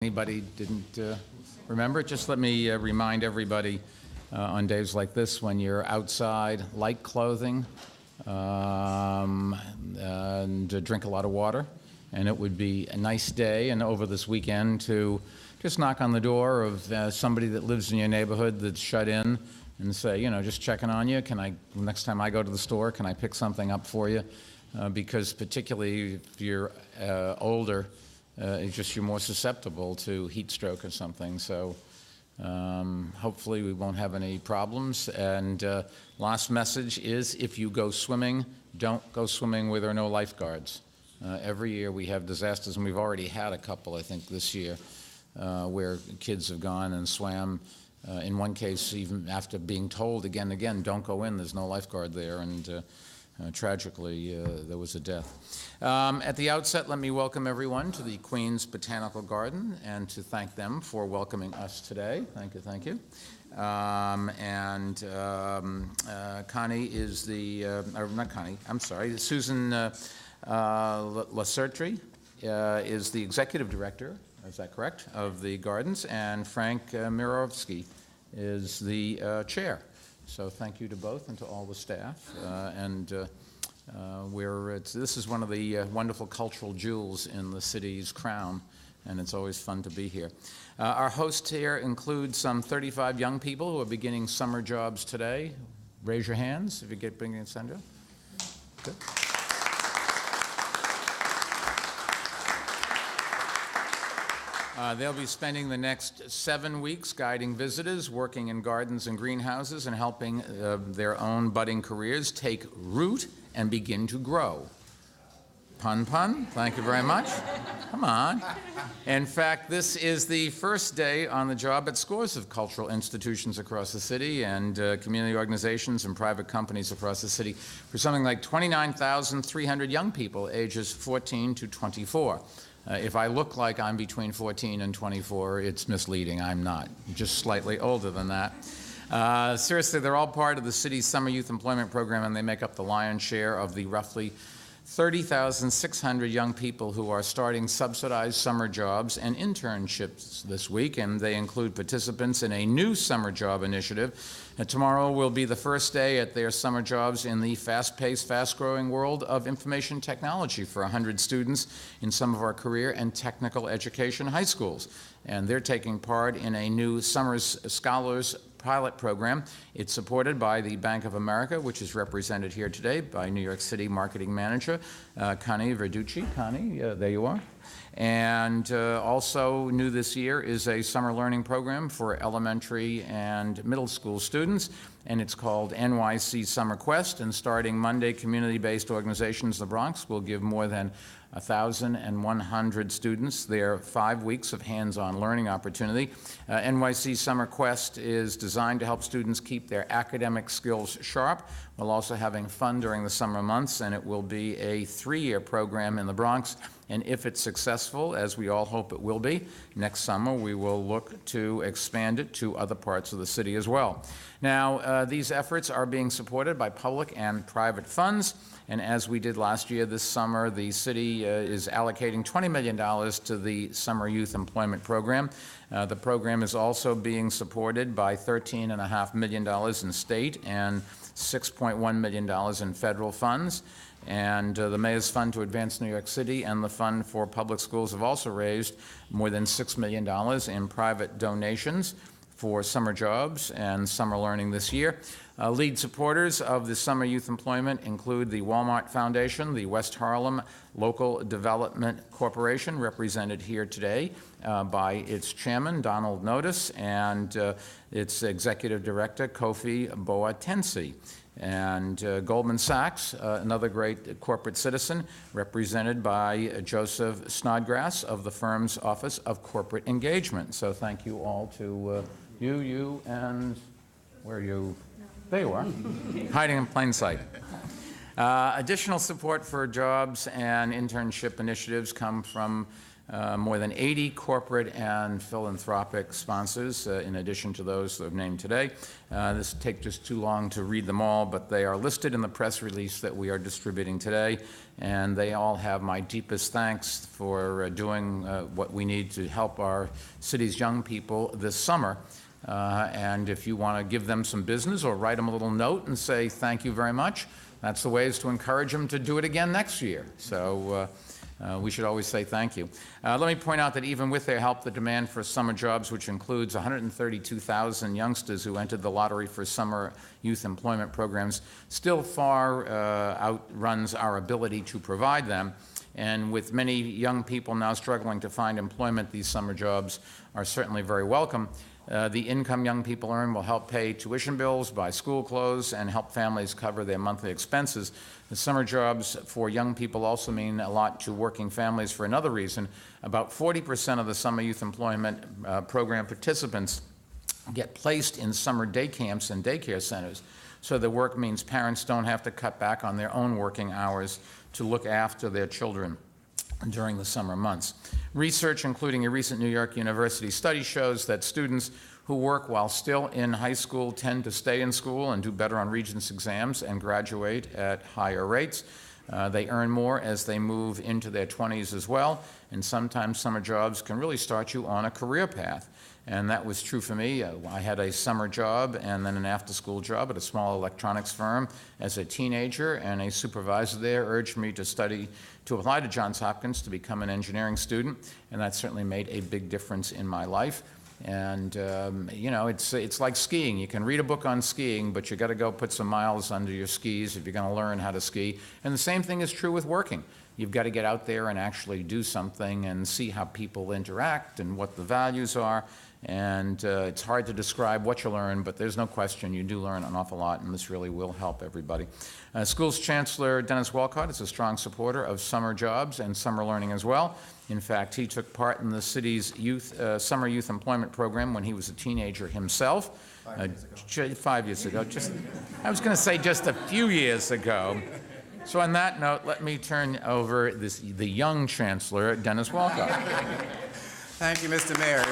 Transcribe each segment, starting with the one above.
Anybody didn't remember, just let me remind everybody on days like this, when you're outside, light clothing, and drink a lot of water. And it would be a nice day and over this weekend to just knock on the door of somebody that lives in your neighborhood that's shut in and say, just checking on you. Next time I go to the store, can I pick something up for you? Because particularly if you're older, you're more susceptible to heat stroke or something. So hopefully we won't have any problems. And last message is, if you go swimming, don't go swimming where there are no lifeguards. Every year we have disasters, and we've already had a couple, I think, this year, where kids have gone and swam. In one case, even after being told again and again, don't go in, there's no lifeguard there. And tragically, there was a death. At the outset, let me welcome everyone to the Queens Botanical Garden and to thank them for welcoming us today. Thank you, thank you. Connie is Susan Lacertri is the executive director, is that correct, of the gardens, and Frank Mirovsky is the chair. So thank you to both and to all the staff. This is one of the wonderful cultural jewels in the city's crown, and it's always fun to be here. Our host here includes some 35 young people who are beginning summer jobs today. Raise your hands if you get bringing Sandra. Good. They'll be spending the next 7 weeks guiding visitors, working in gardens and greenhouses, and helping their own budding careers take root and begin to grow. Pun, pun. Thank you very much. Come on. In fact, this is the first day on the job at scores of cultural institutions across the city and community organizations and private companies across the city for something like 29,300 young people ages 14 to 24. If I look like I'm between 14 and 24, it's misleading. I'm not. I'm just slightly older than that. Seriously, they're all part of the city's summer youth employment program, and they make up the lion's share of the roughly 30,600 young people who are starting subsidized summer jobs and internships this week, and they include participants in a new summer job initiative. Tomorrow will be the first day at their summer jobs in the fast-paced, fast-growing world of information technology for 100 students in some of our career and technical education high schools. And they're taking part in a new Summer Scholars pilot program. It's supported by the Bank of America, which is represented here today by New York City Marketing Manager Connie Verducci. Connie, there you are. And also new this year is a summer learning program for elementary and middle school students, and it's called NYC Summer Quest. And starting Monday, community-based organizations in the Bronx will give more than 1,100 students their 5 weeks of hands-on learning opportunity. NYC Summer Quest is designed to help students keep their academic skills sharp while also having fun during the summer months, and it will be a 3-year program in the Bronx. And if it's successful, as we all hope it will be, next summer we will look to expand it to other parts of the city as well. Now, these efforts are being supported by public and private funds. And as we did last year, this summer, the city is allocating $20 million to the Summer Youth Employment Program. The program is also being supported by $13.5 million in state and $6.1 million in federal funds. And the Mayor's Fund to Advance New York City and the Fund for Public Schools have also raised more than $6 million in private donations for summer jobs and summer learning this year. Lead supporters of the Summer Youth Employment include the Walmart Foundation, the West Harlem Local Development Corporation, represented here today by its chairman, Donald Notice, and its executive director, Kofi Boatensi. And Goldman Sachs, another great corporate citizen, represented by Joseph Snodgrass of the firm's Office of Corporate Engagement. So thank you all to you, and where are you? There you are, hiding in plain sight. Additional support for jobs and internship initiatives come from more than 80 corporate and philanthropic sponsors, in addition to those that I've named today. This will take just too long to read them all, but they are listed in the press release that we are distributing today, and they all have my deepest thanks for doing what we need to help our city's young people this summer. And if you want to give them some business or write them a little note and say thank you very much, that's the way, is to encourage them to do it again next year. So we should always say thank you. Let me point out that even with their help, the demand for summer jobs, which includes 132,000 youngsters who entered the lottery for summer youth employment programs, still far outruns our ability to provide them. And with many young people now struggling to find employment, these summer jobs are certainly very welcome. The income young people earn will help pay tuition bills, buy school clothes, and help families cover their monthly expenses. The summer jobs for young people also mean a lot to working families for another reason. About 40% of the summer youth employment program participants get placed in summer day camps and daycare centers. So the work means parents don't have to cut back on their own working hours to look after their children during the summer months. Research, including a recent New York University study, shows that students who work while still in high school tend to stay in school and do better on Regents exams and graduate at higher rates. They earn more as they move into their 20s as well, and sometimes summer jobs can really start you on a career path. And that was true for me. I had a summer job and then an after-school job at a small electronics firm as a teenager, and a supervisor there urged me to apply to Johns Hopkins to become an engineering student, and that certainly made a big difference in my life. And you know, it's like skiing. You can read a book on skiing, but you got to go put some miles under your skis if you're going to learn how to ski. And the same thing is true with working. You've got to get out there and actually do something and see how people interact and what the values are. And it's hard to describe what you learn, but there's no question you do learn an awful lot, and this really will help everybody. Schools Chancellor Dennis Walcott is a strong supporter of summer jobs and summer learning as well. In fact, he took part in the city's summer youth employment program when he was a teenager himself. 5 years ago. I was going to say just a few years ago. So on that note, let me turn over the young Chancellor, Dennis Walcott. Thank you, Mr. Mayor.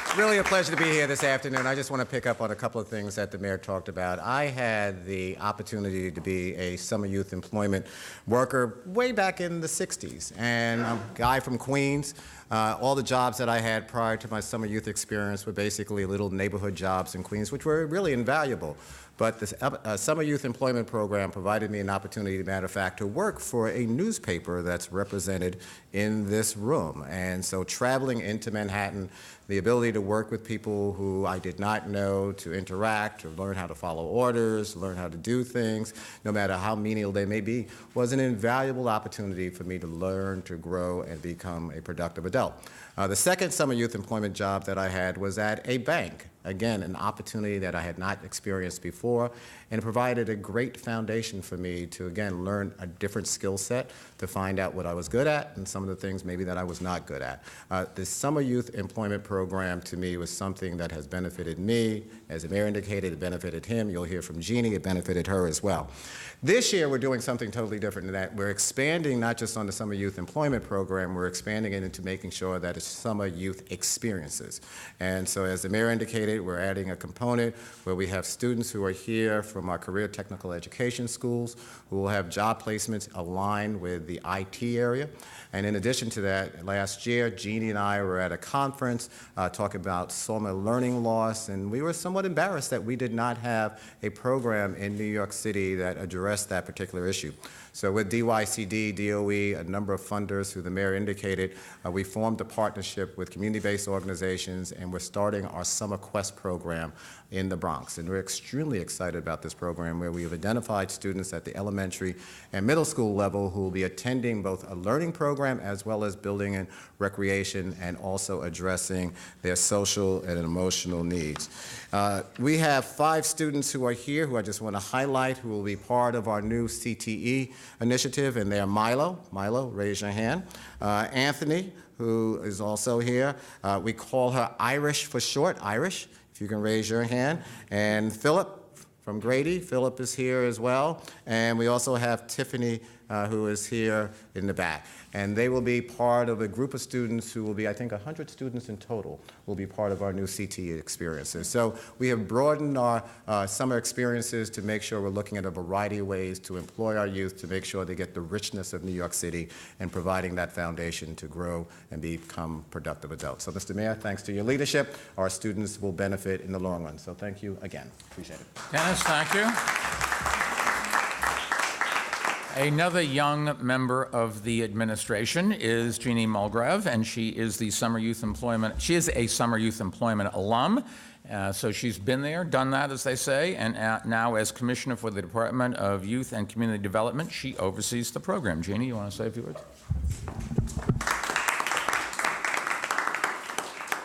It's really a pleasure to be here this afternoon. I just want to pick up on a couple of things that the mayor talked about. I had the opportunity to be a summer youth employment worker way back in the 60s, and I'm a guy from Queens. All the jobs that I had prior to my summer youth experience were basically little neighborhood jobs in Queens, which were really invaluable. But the Summer Youth Employment Program provided me an opportunity, as a matter of fact, to work for a newspaper that's represented in this room. And so traveling into Manhattan, the ability to work with people who I did not know, to interact, to learn how to follow orders, learn how to do things, no matter how menial they may be, was an invaluable opportunity for me to learn, to grow, and become a productive adult. The second summer youth employment job that I had was at a bank. Again, an opportunity that I had not experienced before, and it provided a great foundation for me to, again, learn a different skill set, to find out what I was good at and some of the things maybe that I was not good at. The Summer Youth Employment Program, to me, was something that has benefited me. As the mayor indicated, it benefited him. You'll hear from Jeannie, it benefited her as well. This year, we're doing something totally different than that. We're expanding not just on the Summer Youth Employment Program, we're expanding it into making sure that it's summer youth experiences. And so as the mayor indicated, we're adding a component where we have students who are here from our career technical education schools who will have job placements aligned with the IT area. And in addition to that, last year, Jeannie and I were at a conference talking about summer learning loss, and we were somewhat embarrassed that we did not have a program in New York City that addressed that particular issue. So with DYCD, DOE, a number of funders who the mayor indicated, we formed a partnership with community-based organizations, and we're starting our Summer Quest program in the Bronx. And we're extremely excited about this program, where we have identified students at the elementary and middle school level who will be attending both a learning program as well as building in recreation and also addressing their social and emotional needs. We have 5 students who are here who I just want to highlight who will be part of our new CTE initiative, and they're Milo. Milo, raise your hand. Anthony, who is also here. We call her Irish for short, Irish, if you can raise your hand. And Philip from Grady. Philip is here as well. And we also have Tiffany, who is here in the back. And they will be part of a group of students who will be, I think, 100 students in total will be part of our new CTE experiences. So we have broadened our summer experiences to make sure we're looking at a variety of ways to employ our youth, to make sure they get the richness of New York City and providing that foundation to grow and become productive adults. So, Mr. Mayor, thanks to your leadership, our students will benefit in the long run. So thank you again. Appreciate it. Dennis, thank you. Another young member of the administration is Jeannie Mulgrave, and she is a summer youth employment alum. So she's been there, done that, as they say, and now as Commissioner for the Department of Youth and Community Development, she oversees the program. Jeannie, you want to say a few words?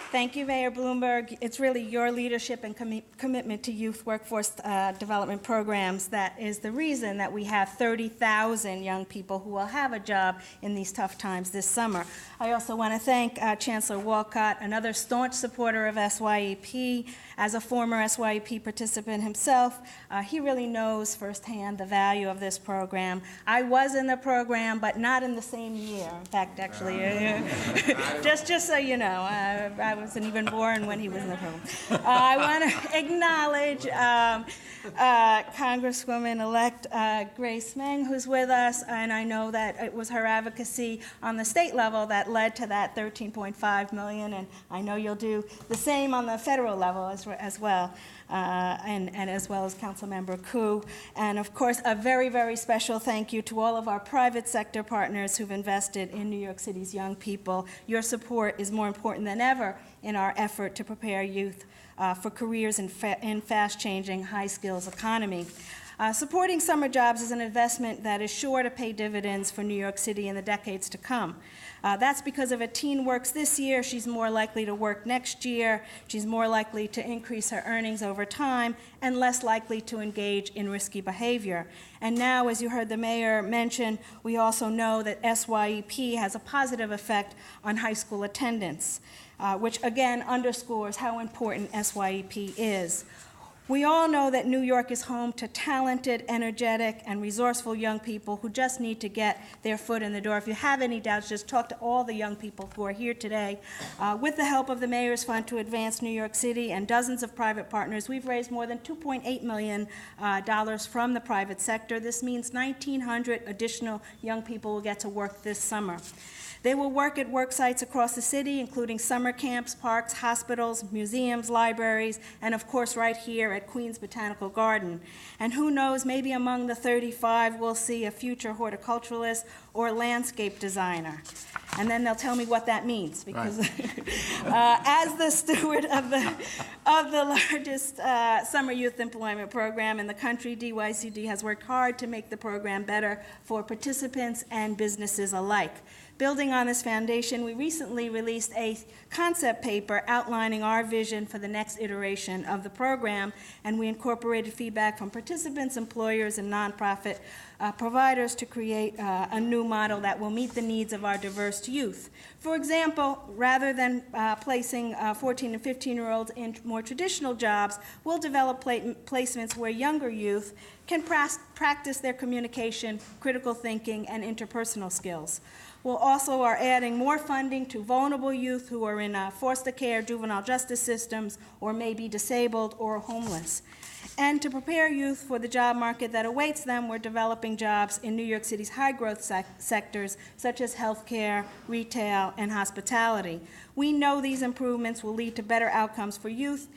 Thank you, Mayor Bloomberg. It's really your leadership and commitment to youth workforce development programs that is the reason that we have 30,000 young people who will have a job in these tough times this summer. I also want to thank Chancellor Walcott, another staunch supporter of SYEP. As a former SYEP participant himself, he really knows firsthand the value of this program. I was in the program, but not in the same year. In fact, actually, just so you know, I wasn't even born when he was in the program. I want to acknowledge Congresswoman-elect Grace Meng, who's with us, and I know that it was her advocacy on the state level that led to that $13.5 million, and I know you'll do the same on the federal level as well, and as well as Councilmember Koo. And of course, a very, very special thank you to all of our private sector partners who've invested in New York City's young people. Your support is more important than ever in our effort to prepare youth for careers in fast-changing, high-skills economy. Supporting summer jobs is an investment that is sure to pay dividends for New York City in the decades to come. That's because if a teen works this year, she's more likely to work next year, she's more likely to increase her earnings over time, and less likely to engage in risky behavior. And now, as you heard the mayor mention, we also know that SYEP has a positive effect on high school attendance, which again underscores how important SYEP is. We all know that New York is home to talented, energetic, and resourceful young people who just need to get their foot in the door. If you have any doubts, just talk to all the young people who are here today. With the help of the Mayor's Fund to Advance New York City and dozens of private partners, we've raised more than $2.8 million from the private sector. This means 1,900 additional young people will get to work this summer. They will work at work sites across the city, including summer camps, parks, hospitals, museums, libraries, and of course right here at Queens Botanical Garden. And who knows, maybe among the 35 we'll see a future horticulturalist or landscape designer. And then they'll tell me what that means, because right. As the steward of the largest summer youth employment program in the country, DYCD has worked hard to make the program better for participants and businesses alike. Building on this foundation, we recently released a concept paper outlining our vision for the next iteration of the program, and we incorporated feedback from participants, employers, and nonprofit providers to create a new model that will meet the needs of our diverse youth. For example, rather than placing 14 and 15-year-olds in more traditional jobs, we'll develop placements where younger youth can practice their communication, critical thinking, and interpersonal skills. We also are adding more funding to vulnerable youth who are in foster care, juvenile justice systems, or may be disabled or homeless. And to prepare youth for the job market that awaits them, we're developing jobs in New York City's high-growth sectors, such as healthcare, retail, and hospitality. We know these improvements will lead to better outcomes for youth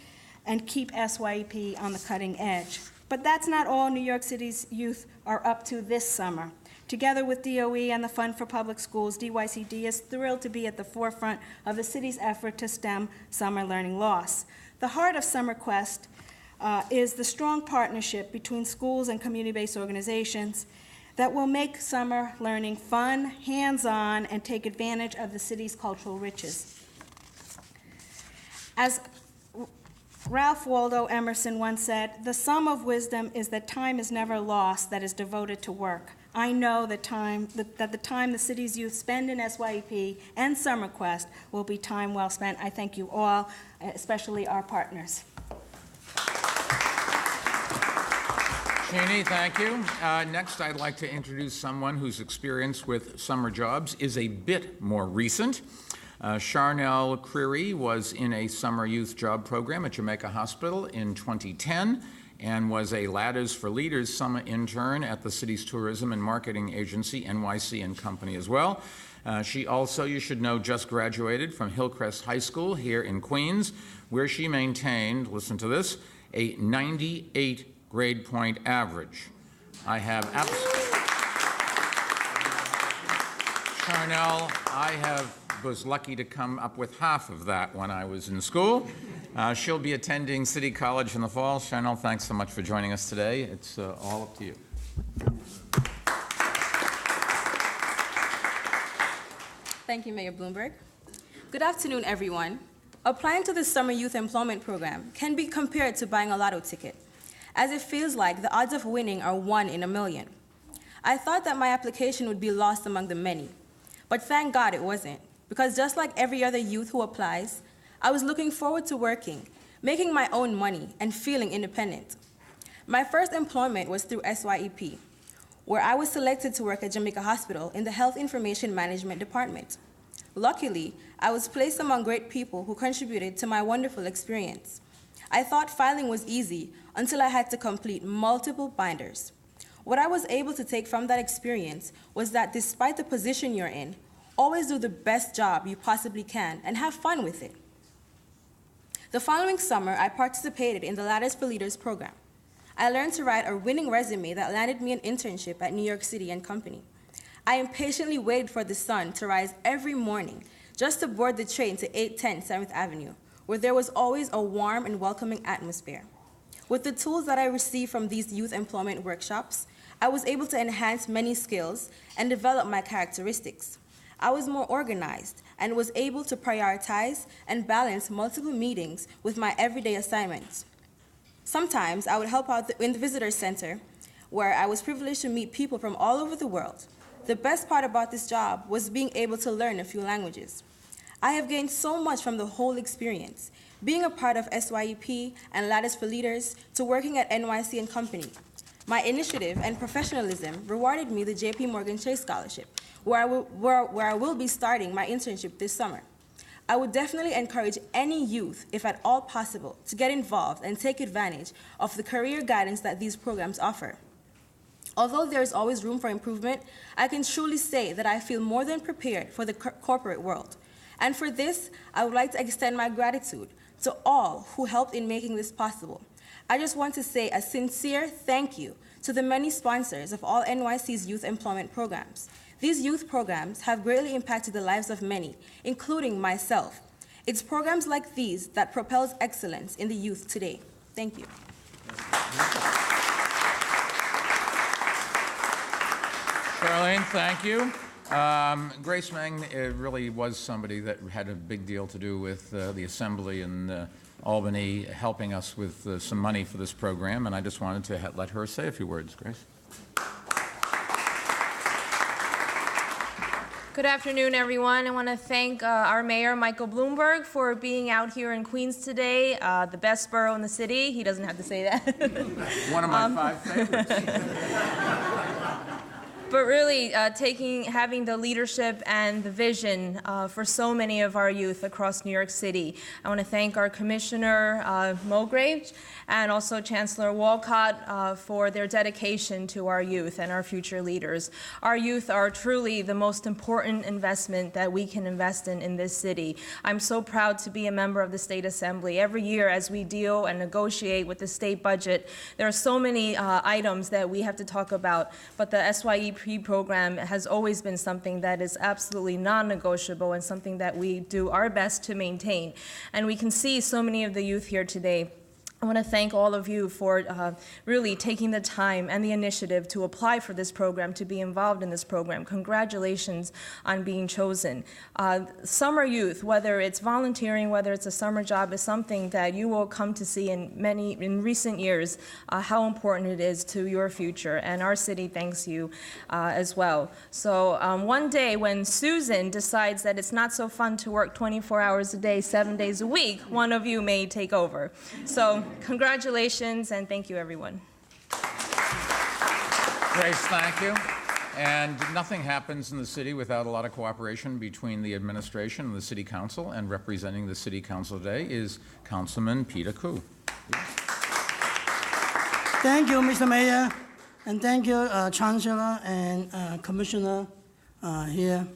and keep SYEP on the cutting edge. But that's not all New York City's youth are up to this summer. Together with DOE and the Fund for Public Schools, DYCD is thrilled to be at the forefront of the city's effort to stem summer learning loss. The heart of Summer Quest is the strong partnership between schools and community-based organizations that will make summer learning fun, hands-on, and take advantage of the city's cultural riches. As Ralph Waldo Emerson once said, "The sum of wisdom is that time is never lost that is devoted to work." I know that the time the city's youth spend in SYEP and Summer Quest will be time well spent. I thank you all, especially our partners. Jeannie, thank you. Next, I'd like to introduce someone whose experience with summer jobs is a bit more recent. Charnel Creary was in a summer youth job program at Jamaica Hospital in 2010 and was a Ladders for Leaders summer intern at the city's tourism and marketing agency, NYC and Company as well. She also, you should know, just graduated from Hillcrest High School here in Queens, where she maintained, listen to this, a 98 grade point average. Charnel, was lucky to come up with half of that when I was in school. She'll be attending City College in the fall. Charnel, thanks so much for joining us today. It's all up to you. Thank you, Mayor Bloomberg. Good afternoon, everyone. Applying to the Summer Youth Employment Program can be compared to buying a lotto ticket, as it feels like the odds of winning are 1 in a million. I thought that my application would be lost among the many, but thank God it wasn't, because just like every other youth who applies, I was looking forward to working, making my own money, and feeling independent. My first employment was through SYEP, where I was selected to work at Jamaica Hospital in the Health Information Management Department. Luckily, I was placed among great people who contributed to my wonderful experience. I thought filing was easy until I had to complete multiple binders. What I was able to take from that experience was that despite the position you're in, always do the best job you possibly can and have fun with it. The following summer, I participated in the Ladders for Leaders program. I learned to write a winning resume that landed me an internship at New York City and Company. I impatiently waited for the sun to rise every morning just to board the train to 810 7th Avenue, where there was always a warm and welcoming atmosphere. With the tools that I received from these youth employment workshops, I was able to enhance many skills and develop my characteristics. I was more organized and was able to prioritize and balance multiple meetings with my everyday assignments. Sometimes I would help out in the visitor center, where I was privileged to meet people from all over the world. The best part about this job was being able to learn a few languages. I have gained so much from the whole experience, being a part of SYEP and Ladders for Leaders to working at NYC and Company. My initiative and professionalism rewarded me the J.P. Morgan Chase Scholarship, where I will be starting my internship this summer. I would definitely encourage any youth, if at all possible, to get involved and take advantage of the career guidance that these programs offer. Although there is always room for improvement, I can truly say that I feel more than prepared for the corporate world. And for this, I would like to extend my gratitude to all who helped in making this possible. I just want to say a sincere thank you to the many sponsors of all NYC's youth employment programs. These youth programs have greatly impacted the lives of many, including myself. It's programs like these that propels excellence in the youth today. Thank you. Charlene, thank you. Grace Meng really was somebody that had a big deal to do with the Assembly in Albany helping us with some money for this program, and I just wanted to let her say a few words. Grace? Good afternoon, everyone. I want to thank our mayor, Michael Bloomberg, for being out here in Queens today, the best borough in the city. He doesn't have to say that. One of my 5 favorites. But really, having the leadership and the vision for so many of our youth across New York City. I want to thank our Commissioner Mulgrave and also Chancellor Walcott for their dedication to our youth and our future leaders. Our youth are truly the most important investment that we can invest in this city. I'm so proud to be a member of the State Assembly. Every year as we deal and negotiate with the state budget, there are so many items that we have to talk about, but the SYEP program has always been something that is absolutely non-negotiable and something that we do our best to maintain. And we can see so many of the youth here today. I want to thank all of you for really taking the time and the initiative to apply for this program, to be involved in this program. Congratulations on being chosen. Summer youth, whether it's volunteering, whether it's a summer job, is something that you will come to see in recent years how important it is to your future, and our city thanks you as well. So one day when Susan decides that it's not so fun to work 24 hours a day, 7 days a week, one of you may take over. So congratulations, and thank you, everyone. Grace, thank you. And nothing happens in the city without a lot of cooperation between the administration and the city council, and representing the city council today is Councilman Peter Koo. Thank you, Mr. Mayor, and thank you, Chancellor and Commissioner here.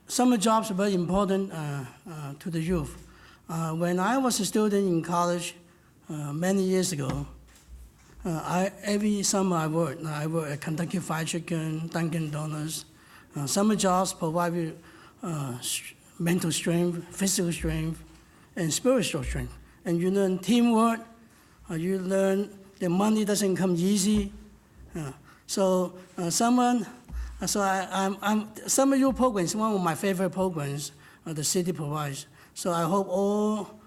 Summer jobs are very important to the youth. When I was a student in college many years ago, every summer I worked at Kentucky Fried Chicken, Dunkin' Donuts. Summer jobs provide you mental strength, physical strength, and spiritual strength. And you learn teamwork. You learn that money doesn't come easy. Summer youth program is one of my favorite programs the city provides. So I hope all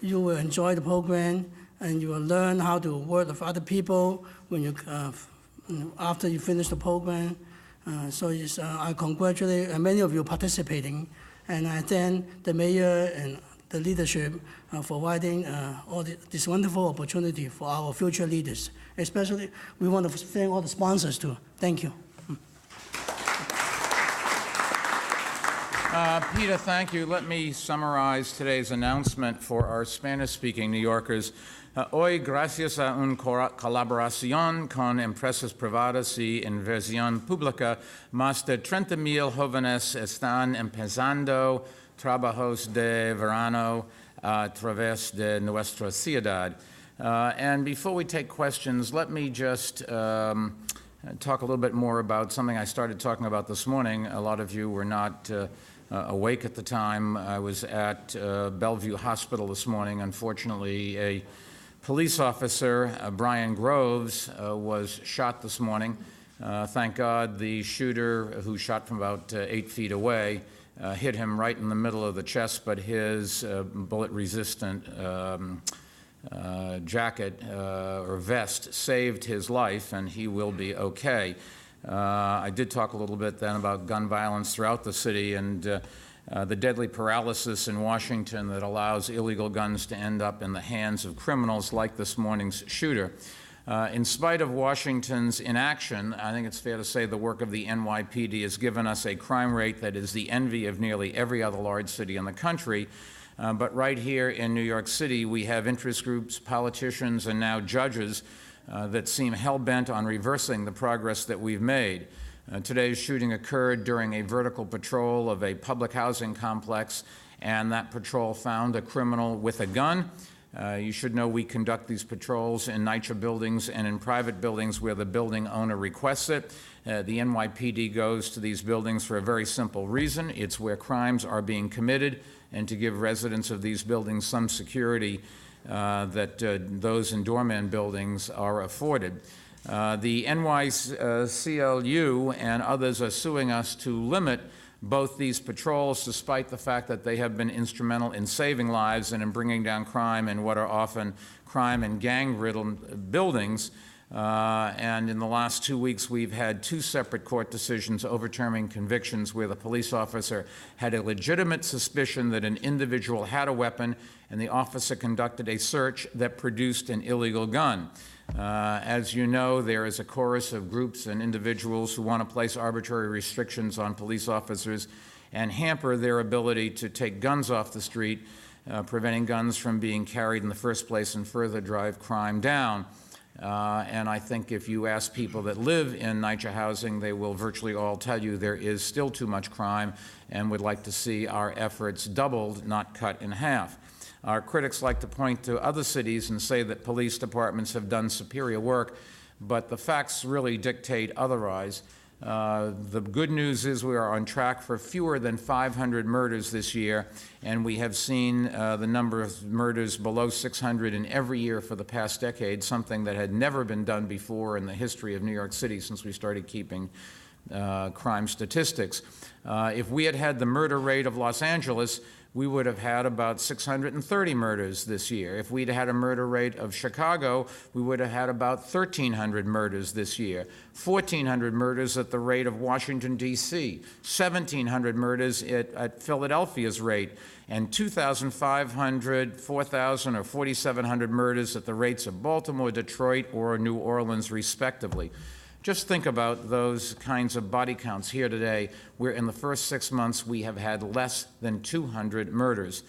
you will enjoy the program, and you will learn how to work with other people when you after you finish the program. I congratulate many of you participating, and I thank the mayor and the leadership for providing this wonderful opportunity for our future leaders. Especially, we want to thank all the sponsors too. Thank you. Peter, thank you. Let me summarize today's announcement for our Spanish-speaking New Yorkers. Hoy, gracias a una colaboración con empresas privadas y inversión pública, más de 30,000 jóvenes están empezando trabajos de verano a través de nuestra ciudad. And before we take questions, let me just talk a little bit more about something I started talking about this morning. A lot of you were not awake at the time. I was at Bellevue Hospital this morning. Unfortunately, a police officer, Brian Groves, was shot this morning. Thank God the shooter, who shot from about 8 feet away, hit him right in the middle of the chest, but his bullet-resistant jacket or vest saved his life, and he will be okay. I did talk a little bit then about gun violence throughout the city and the deadly paralysis in Washington that allows illegal guns to end up in the hands of criminals like this morning's shooter. In spite of Washington's inaction, I think it's fair to say the work of the NYPD has given us a crime rate that is the envy of nearly every other large city in the country. But right here in New York City, we have interest groups, politicians, and now judges that seem hell-bent on reversing the progress that we've made. Today's shooting occurred during a vertical patrol of a public housing complex, and that patrol found a criminal with a gun. You should know we conduct these patrols in NYCHA buildings and in private buildings where the building owner requests it. The NYPD goes to these buildings for a very simple reason. It's where crimes are being committed, and to give residents of these buildings some security that those in doorman buildings are afforded. The NYCLU and others are suing us to limit both these patrols, despite the fact that they have been instrumental in saving lives and in bringing down crime in what are often crime and gang-riddled buildings. And in the last 2 weeks, we've had 2 separate court decisions overturning convictions where the police officer had a legitimate suspicion that an individual had a weapon, and the officer conducted a search that produced an illegal gun. As you know, there is a chorus of groups and individuals who want to place arbitrary restrictions on police officers and hamper their ability to take guns off the street, preventing guns from being carried in the first place and further drive crime down. And I think if you ask people that live in NYCHA housing, they will virtually all tell you there is still too much crime and would like to see our efforts doubled, not cut in half. Our critics like to point to other cities and say that police departments have done superior work, but the facts really dictate otherwise. The good news is we are on track for fewer than 500 murders this year, and we have seen the number of murders below 600 in every year for the past decade, something that had never been done before in the history of New York City since we started keeping crime statistics. If we had had the murder rate of Los Angeles, we would have had about 630 murders this year. If we'd had a murder rate of Chicago, we would have had about 1,300 murders this year, 1,400 murders at the rate of Washington, D.C., 1,700 murders at Philadelphia's rate, and 2,500, 4,000, or 4,700 murders at the rates of Baltimore, Detroit, or New Orleans, respectively. Just think about those kinds of body counts here today, where in the first 6 months we have had less than 200 murders.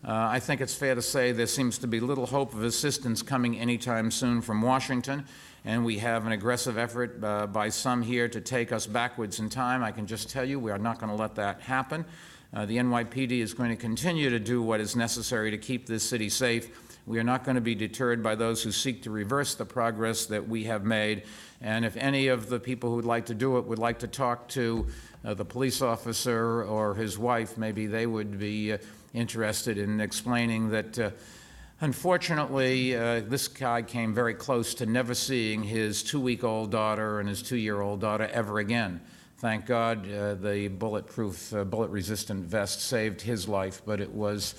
I think it's fair to say there seems to be little hope of assistance coming anytime soon from Washington, and we have an aggressive effort by some here to take us backwards in time. I can just tell you we are not going to let that happen. The NYPD is going to continue to do what is necessary to keep this city safe. We are not going to be deterred by those who seek to reverse the progress that we have made. And if any of the people who would like to do it would like to talk to the police officer or his wife, maybe they would be interested in explaining that, unfortunately, this guy came very close to never seeing his 2-week-old daughter and his 2-year-old daughter ever again. Thank God the bulletproof, bullet-resistant vest saved his life, but it was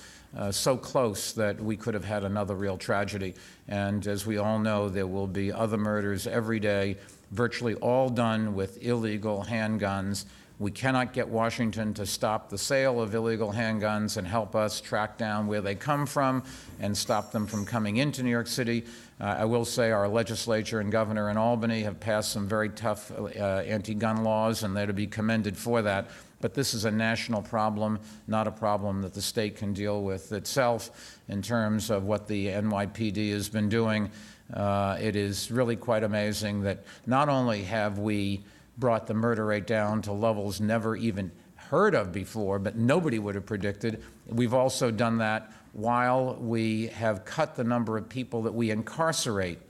so close that we could have had another real tragedy. And as we all know, there will be other murders every day, virtually all done with illegal handguns. We cannot get Washington to stop the sale of illegal handguns and help us track down where they come from and stop them from coming into New York City. I will say our legislature and governor in Albany have passed some very tough anti-gun laws, and they're to be commended for that. But this is a national problem, not a problem that the state can deal with itself. In terms of what the NYPD has been doing, it is really quite amazing that not only have we brought the murder rate down to levels never even heard of before, but nobody would have predicted. We've also done that while we have cut the number of people that we incarcerate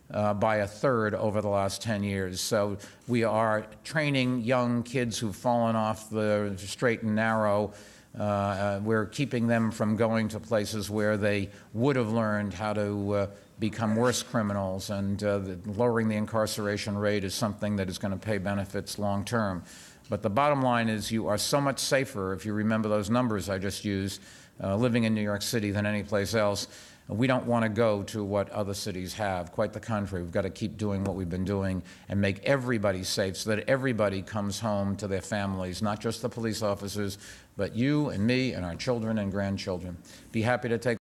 by a third over the last 10 years. So we are training young kids who've fallen off the straight and narrow. We're keeping them from going to places where they would have learned how to become worse criminals, and lowering the incarceration rate is something that is going to pay benefits long term. But the bottom line is you are so much safer, if you remember those numbers I just used, living in New York City than any place else. We don't want to go to what other cities have. Quite the contrary. We've got to keep doing what we've been doing and make everybody safe so that everybody comes home to their families, not just the police officers, but you and me and our children and grandchildren. Be happy to take